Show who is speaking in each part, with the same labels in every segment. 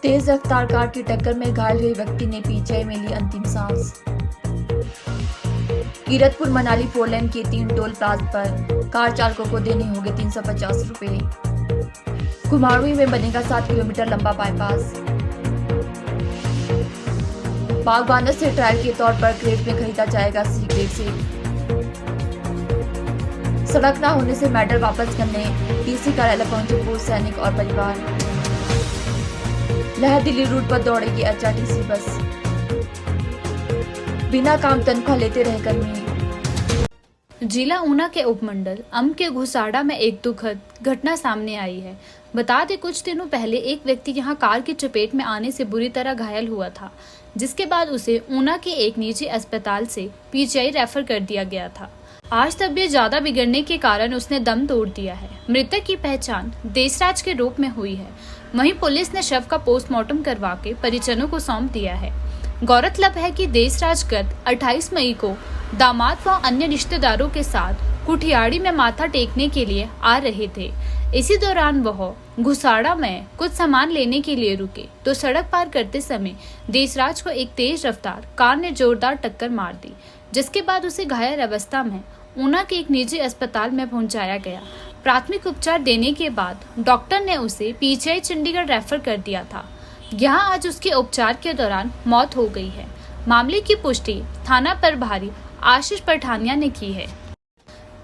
Speaker 1: तेज रफ्तार कार की टक्कर में घायल हुए व्यक्ति ने पीजीआई में ली अंतिम सांस। कीरतपुर मनाली 4 लेन के 3 टोल प्लाजा पर कार चालकों को देने होंगे 350 रुपए। घुमाड़वी में बनेगा 7 किलोमीटर लंबा बाईपास। बागबानों से ट्रायल के तौर पर क्रेट में खरीदा जाएगा सी ग्रेड सेब। सड़क न होने से मेडल वापस करने डीसी कार्यालय पहुंचे पूर्व सैनिक और परिवार। लहर दिल्ली रूट पर दौड़ेगी एचआरटीसी बस। बिना काम तनख्वाह लेते रहे कर्मी।
Speaker 2: जिला ऊना के उपमंडल अम के घुसाड़ा में एक दुखद घटना सामने आई है। बता दें, कुछ दिनों पहले एक व्यक्ति यहां कार की चपेट में आने से बुरी तरह घायल हुआ था, जिसके बाद उसे ऊना के एक निजी अस्पताल से पीजीआई रेफर कर दिया गया था। आज तबीयत ज्यादा बिगड़ने के कारण उसने दम तोड़ दिया है। मृतक की पहचान देसराज के रूप में हुई है। वहीं पुलिस ने शव का पोस्टमार्टम करवा के परिजनों को सौंप दिया है। गौरतलब है कि देसराज गत 28 मई को दामाद व अन्य रिश्तेदारों के साथ कुठियाड़ी में माथा टेकने के लिए आ रहे थे। इसी दौरान वह घुसाड़ा में कुछ सामान लेने के लिए रुके तो सड़क पार करते समय देसराज को एक तेज रफ्तार कार ने जोरदार टक्कर मार दी, जिसके बाद उसे घायल अवस्था में ऊना के एक निजी अस्पताल में पहुंचाया गया। प्राथमिक उपचार देने के बाद डॉक्टर ने उसे पीजीआई चंडीगढ़ रेफर कर दिया था। यहां आज उसके उपचार के दौरान मौत हो गई है। मामले की पुष्टि थाना प्रभारी आशीष पठानिया ने की है।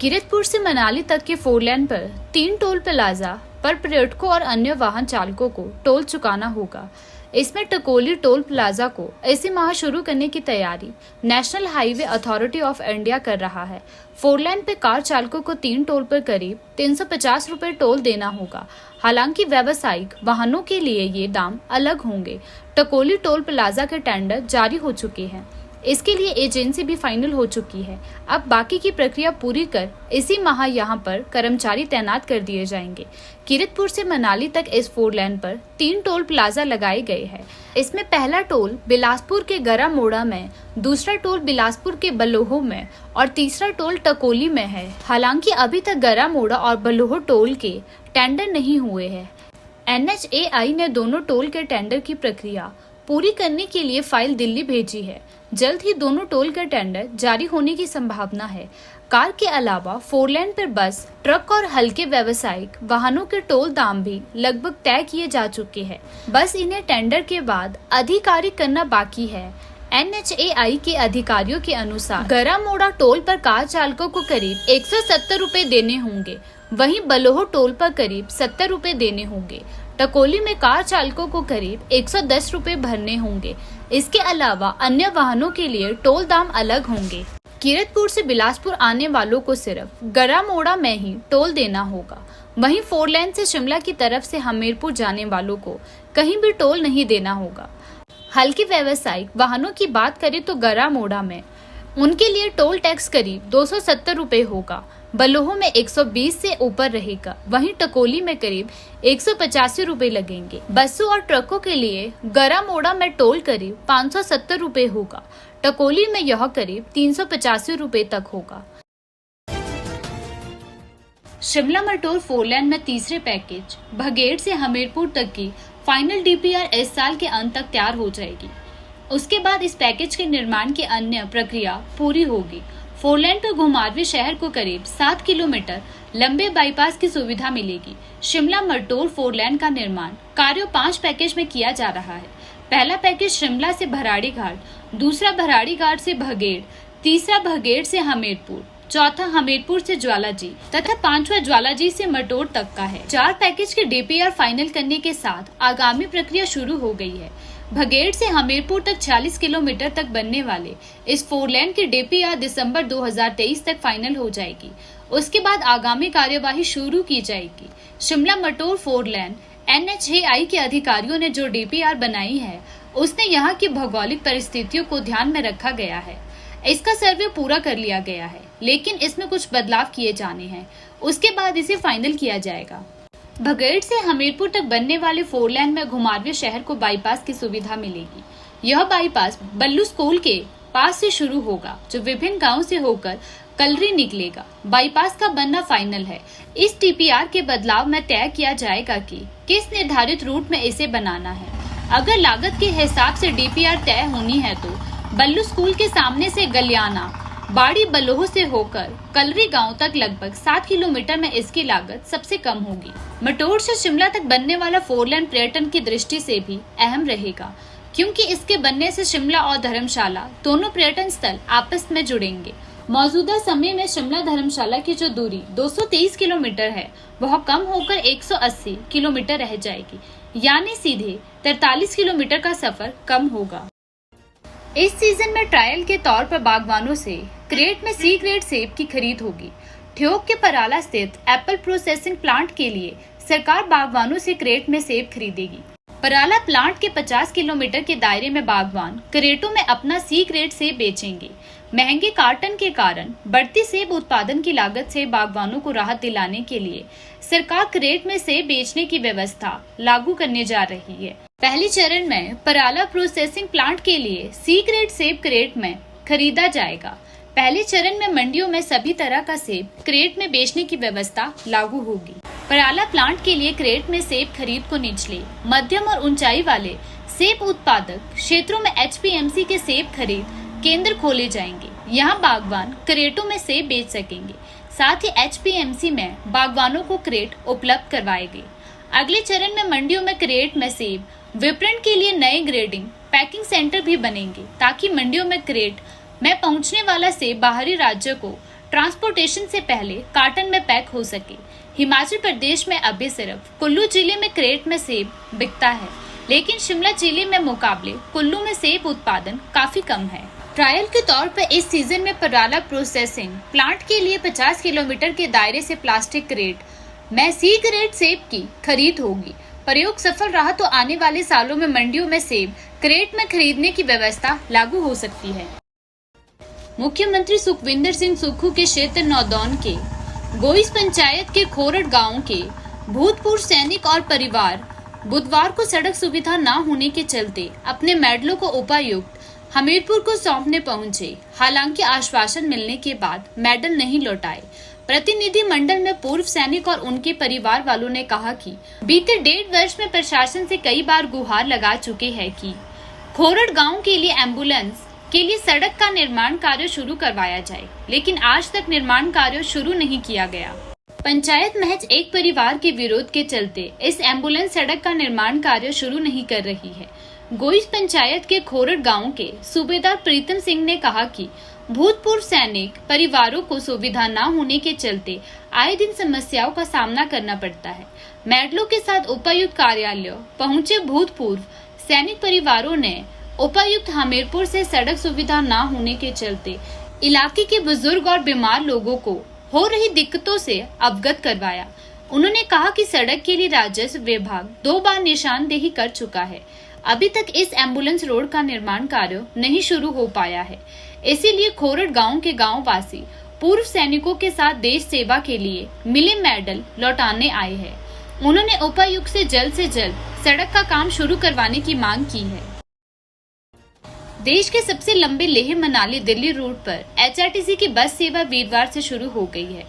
Speaker 2: कीरतपुर से मनाली तक के 4 लेन पर 3 टोल प्लाजा पर पर्यटकों और अन्य वाहन चालकों को टोल चुकाना होगा। इसमें टकोली टोल प्लाजा को इसी माह शुरू करने की तैयारी national highway authority of India कर रहा है। 4 लेन पे कार चालकों को 3 टोल पर करीब 350 रुपए टोल देना होगा। हालांकि व्यावसायिक वाहनों के लिए ये दाम अलग होंगे। टकोली टोल प्लाजा के टेंडर जारी हो चुके हैं। इसके लिए एजेंसी भी फाइनल हो चुकी है। अब बाकी की प्रक्रिया पूरी कर इसी माह यहां पर कर्मचारी तैनात कर दिए जाएंगे। कीरतपुर से मनाली तक इस 4 लेन पर 3 टोल प्लाजा लगाए गए हैं। इसमें पहला टोल बिलासपुर के गरा मोड़ा में, दूसरा टोल बिलासपुर के बलोह में और तीसरा टोल टकोली में है। हालांकि अभी तक गरा मोड़ा और बलोह टोल के टेंडर नहीं हुए हैं। NHAI ने दोनों टोल के टेंडर की प्रक्रिया पूरी करने के लिए फाइल दिल्ली भेजी है। जल्द ही दोनों टोल का टेंडर जारी होने की संभावना है। कार के अलावा 4 लेन पर बस, ट्रक और हल्के व्यावसायिक वाहनों के टोल दाम भी लगभग तय किए जा चुके हैं। बस इन्हें टेंडर के बाद आधिकारिक करना बाकी है। NHAI के अधिकारियों के अनुसार गरा मोड़ा टोल पर कार चालकों को करीब 170 रुपए देने होंगे। वहीं बलोह टोल पर करीब 70 रुपए देने होंगे। टकोली में कार चालकों को करीब 110 रुपए भरने होंगे। इसके अलावा अन्य वाहनों के लिए टोल दाम अलग होंगे। कीरतपुर से बिलासपुर आने वालों को सिर्फ गरा मोड़ा में ही टोल देना होगा। वहीं 4 लेन से शिमला की तरफ से हमीरपुर जाने वालों को कहीं भी टोल नहीं देना होगा। हल्के व्यावसायिक वाहनों की बात करें तो गरा मोड़ा में उनके लिए टोल टैक्स करीब 270 रुपए होगा। बलोह में 120 से ऊपर रहेगा। वहीं टकोली में करीब 185 रुपए लगेंगे। बसों और ट्रकों के लिए गरा मोड़ा में टोल करीब 570 रुपए होगा। टकोली में यह करीब 385 रुपए तक होगा। शिमला मटोर 4 लेन में तीसरे पैकेज भगेड़ से हमीरपुर तक की फाइनल DPR इस साल के अंत तक तैयार हो जाएगी। उसके बाद इस पैकेज के निर्माण की अन्य प्रक्रिया पूरी होगी। 4 लेन पर घुमारवी शहर को करीब 7 किलोमीटर लंबे बाईपास की सुविधा मिलेगी। शिमला मटोर 4 लेन का निर्माण कार्य 5 पैकेज में किया जा रहा है। पहला पैकेज शिमला से भराड़ी घाट, दूसरा भराड़ी घाट से भगेड़, तीसरा भगेड़ से हमीरपुर, चौथा हमीरपुर से ज्वालाजी तथा 5वां ज्वालाजी से मटोर तक का है। 4 पैकेज के DPR फाइनल करने के साथ आगामी प्रक्रिया शुरू हो गई है। भगेड़ से हमीरपुर तक 40 किलोमीटर तक बनने वाले इस 4 लेन की DPR दिसंबर 2023 तक फाइनल हो जाएगी। उसके बाद आगामी कार्यवाही शुरू की जाएगी। शिमला मटोर 4 लेन NHAI के अधिकारियों ने जो DPR बनाई है, उसने यहाँ की भौगोलिक परिस्थितियों को ध्यान में रखा गया है। इसका सर्वे पूरा कर लिया गया है, लेकिन इसमें कुछ बदलाव किए जाने हैं। उसके बाद इसे फाइनल किया जाएगा। भगेड़ से हमीरपुर तक बनने वाले 4 लेन में घुमारवी शहर को बाईपास की सुविधा मिलेगी। यह बाईपास बल्लू स्कूल के पास से शुरू होगा, जो विभिन्न गांवों से होकर कलरी निकलेगा। बाईपास का बनना फाइनल है। इस DPR के बदलाव में तय किया जाएगा कि किस निर्धारित रूट में इसे बनाना है। अगर लागत के हिसाब से डीपीआर तय होनी है तो बल्लू स्कूल के सामने से गलियाना बाड़ी बलोह से होकर कलरी गांव तक लगभग 7 किलोमीटर में इसकी लागत सबसे कम होगी। मटोर से शिमला तक बनने वाला 4 लेन पर्यटन की दृष्टि से भी अहम रहेगा, क्योंकि इसके बनने से शिमला और धर्मशाला दोनों पर्यटन स्थल आपस में जुड़ेंगे। मौजूदा समय में शिमला धर्मशाला की जो दूरी 223 किलोमीटर है वह कम होकर 180 किलोमीटर रह जाएगी, यानी सीधे 43 किलोमीटर का सफर कम होगा। इस सीजन में ट्रायल के तौर पर बागवानों से क्रेट में सी ग्रेड सेब की खरीद होगी। ठियोग के पराला स्थित एप्पल प्रोसेसिंग प्लांट के लिए सरकार बागवानों से क्रेट में सेब खरीदेगी। पराला प्लांट के 50 किलोमीटर के दायरे में बागवान क्रेटों में अपना सी ग्रेड सेब बेचेंगे। महंगे कार्टन के कारण बढ़ती सेब उत्पादन की लागत से बागवानों को राहत दिलाने के लिए सरकार क्रेट में सेब बेचने की व्यवस्था लागू करने जा रही है। पहले चरण में पराला प्रोसेसिंग प्लांट के लिए सी ग्रेड सेब क्रेट में खरीदा जाएगा। पहले चरण में मंडियों में सभी तरह का सेब क्रेट में बेचने की व्यवस्था लागू होगी। पराला प्लांट के लिए क्रेट में सेब खरीद को निचले, मध्यम और ऊंचाई वाले सेब उत्पादक क्षेत्रों में एचपीएमसी के सेब खरीद केंद्र खोले जाएंगे। यहाँ बागवान क्रेटों में सेब बेच सकेंगे। साथ ही एचपीएमसी में बागवानों को क्रेट उपलब्ध करवाएंगे। अगले चरण में मंडियों में क्रेट में सेब विपणन के लिए नए ग्रेडिंग पैकिंग सेंटर भी बनेंगे, ताकि मंडियों में क्रेट में पहुंचने वाला सेब बाहरी राज्यों को ट्रांसपोर्टेशन से पहले कार्टन में पैक हो सके। हिमाचल प्रदेश में अभी सिर्फ कुल्लू जिले में क्रेट में सेब बिकता है, लेकिन शिमला जिले में मुकाबले कुल्लू में सेब उत्पादन काफी कम है। ट्रायल के तौर पर इस सीजन में पराला प्रोसेसिंग प्लांट के लिए 50 किलोमीटर के दायरे से प्लास्टिक क्रेट में सी ग्रेड सेब की खरीद होगी। प्रयोग सफल रहा तो आने वाले सालों में मंडियों में सेब क्रेट में खरीदने की व्यवस्था लागू हो सकती है। मुख्यमंत्री सुखविंदर सिंह सुक्खू के क्षेत्र नौदौन के गोइस पंचायत के खोरड गांव के भूतपूर्व सैनिक और परिवार बुधवार को सड़क सुविधा न होने के चलते अपने मेडलों को उपायुक्त हमीरपुर को सौंपने पहुंचे। हालांकि आश्वासन मिलने के बाद मेडल नहीं लौटाए। प्रतिनिधि मंडल में पूर्व सैनिक और उनके परिवार वालों ने कहा कि बीते 1.5 वर्ष में प्रशासन से कई बार गुहार लगा चुके हैं कि खोरड गांव के लिए एम्बुलेंस के लिए सड़क का निर्माण कार्य शुरू करवाया जाए, लेकिन आज तक निर्माण कार्य शुरू नहीं किया गया। पंचायत महज एक परिवार के विरोध के चलते इस एम्बुलेंस सड़क का निर्माण कार्य शुरू नहीं कर रही है। गोइस पंचायत के खोरड गांव के सूबेदार प्रीतम सिंह ने कहा कि भूतपूर्व सैनिक परिवारों को सुविधा न होने के चलते आए दिन समस्याओं का सामना करना पड़ता है। मेडलों के साथ उपायुक्त कार्यालय पहुंचे भूतपूर्व सैनिक परिवारों ने उपायुक्त हमीरपुर से सड़क सुविधा न होने के चलते इलाके के बुजुर्ग और बीमार लोगों को हो रही दिक्कतों से अवगत करवाया। उन्होंने कहा कि सड़क के लिए राजस्व विभाग 2 बार निशानदेही कर चुका है। अभी तक इस एम्बुलेंस रोड का निर्माण कार्य नहीं शुरू हो पाया है। इसीलिए खोरड गांव के गांव वासी पूर्व सैनिकों के साथ देश सेवा के लिए मिले मेडल लौटाने आए हैं। उन्होंने उपायुक्त से जल्द सड़क का काम शुरू करवाने की मांग की है। देश के सबसे लंबे लेह मनाली दिल्ली रूट पर एचआरटीसी की बस सेवा वीरवार से शुरू हो गई है।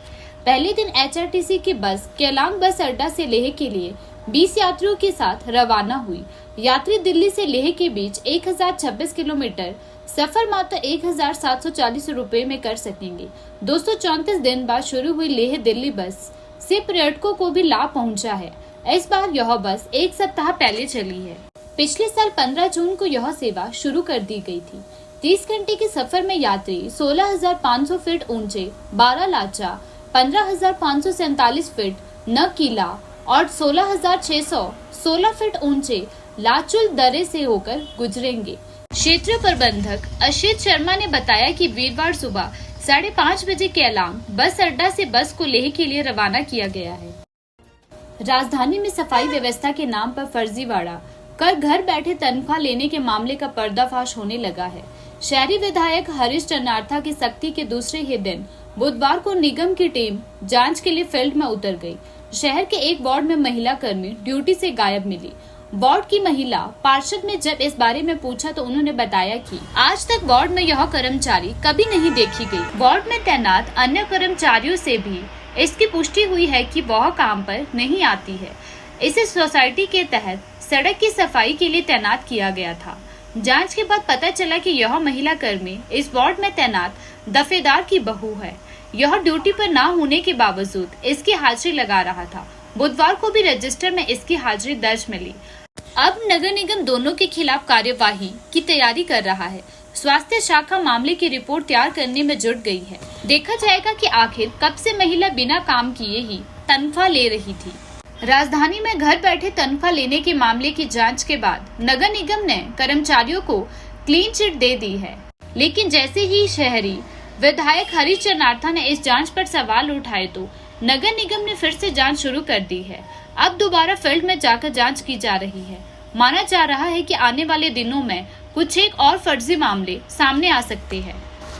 Speaker 2: पहले दिन एचआरटीसी की बस केलांग बस अड्डा से लेह के लिए 20 यात्रियों के साथ रवाना हुई। यात्री दिल्ली से लेह के बीच 1026 किलोमीटर सफर मात्र 1740 रुपए में कर सकेंगे। 234 दिन बाद शुरू हुई लेह दिल्ली बस से पर्यटकों को भी लाभ पहुंचा है। इस बार यह बस 1 सप्ताह पहले चली है। पिछले साल 15 जून को यह सेवा शुरू कर दी गई थी। 30 घंटे के सफर में यात्री 16,500 फीट ऊंचे 12 लाचा, 15,547 फीट नकीला और 16,616 फीट ऊंचे लाचुल दर्रे से होकर गुजरेंगे। क्षेत्रीय प्रबंधक अशित शर्मा ने बताया कि वीरवार सुबह 5:30 बजे केलांग बस अड्डा से बस को लेह के लिए रवाना किया गया है। राजधानी में सफाई व्यवस्था के नाम पर फर्जीवाड़ा कर घर बैठे तनख्वाह लेने के मामले का पर्दाफाश होने लगा है। शहरी विधायक हरीश चन्नार्था की सख्ती के दूसरे ही दिन बुधवार को निगम की टीम जांच के लिए फील्ड में उतर गई। शहर के एक वार्ड में महिला कर्मी ड्यूटी से गायब मिली। वार्ड की महिला पार्षद ने जब इस बारे में पूछा तो उन्होंने बताया कि आज तक वार्ड में यह कर्मचारी कभी नहीं देखी गई। वार्ड में तैनात अन्य कर्मचारियों से भी इसकी पुष्टि हुई है कि वह काम पर नहीं आती है। इसे सोसाइटी के तहत सड़क की सफाई के लिए तैनात किया गया था। जांच के बाद पता चला कि यह महिला कर्मी इस वार्ड में तैनात दफेदार की बहू है। यह ड्यूटी पर ना होने के बावजूद इसकी हाजिरी लगा रहा था। बुधवार को भी रजिस्टर में इसकी हाजिरी दर्ज मिली। अब नगर निगम दोनों के खिलाफ कार्यवाही की तैयारी कर रहा है। स्वास्थ्य शाखा मामले की रिपोर्ट तैयार करने में जुट गई है। देखा जाएगा कि आखिर कब से महिला बिना काम किए ही तनख्वाह ले रही थी। राजधानी में घर बैठे तनख्वाह लेने के मामले की जांच के बाद नगर निगम ने कर्मचारियों को क्लीन चिट दे दी है, लेकिन जैसे ही शहरी विधायक हरीश नार्था ने इस जांच पर सवाल उठाए तो नगर निगम ने फिर से जांच शुरू कर दी है। अब दोबारा फील्ड में जाकर जांच की जा रही है। माना जा रहा है कि आने वाले दिनों में कुछ एक और फर्जी मामले सामने आ सकते हैं।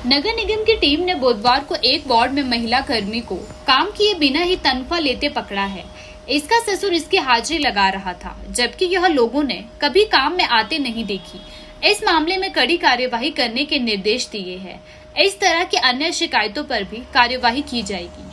Speaker 2: नगर निगम की टीम ने बुधवार को एक वार्ड में महिला कर्मी को काम किए बिना ही तनख्वाह लेते पकड़ा है। इसका ससुर इसकी हाजिरी लगा रहा था, जबकि यह लोगों ने कभी काम में आते नहीं देखी। इस मामले में कड़ी कार्यवाही करने के निर्देश दिए हैं। इस तरह की अन्य शिकायतों पर भी कार्यवाही की जाएगी।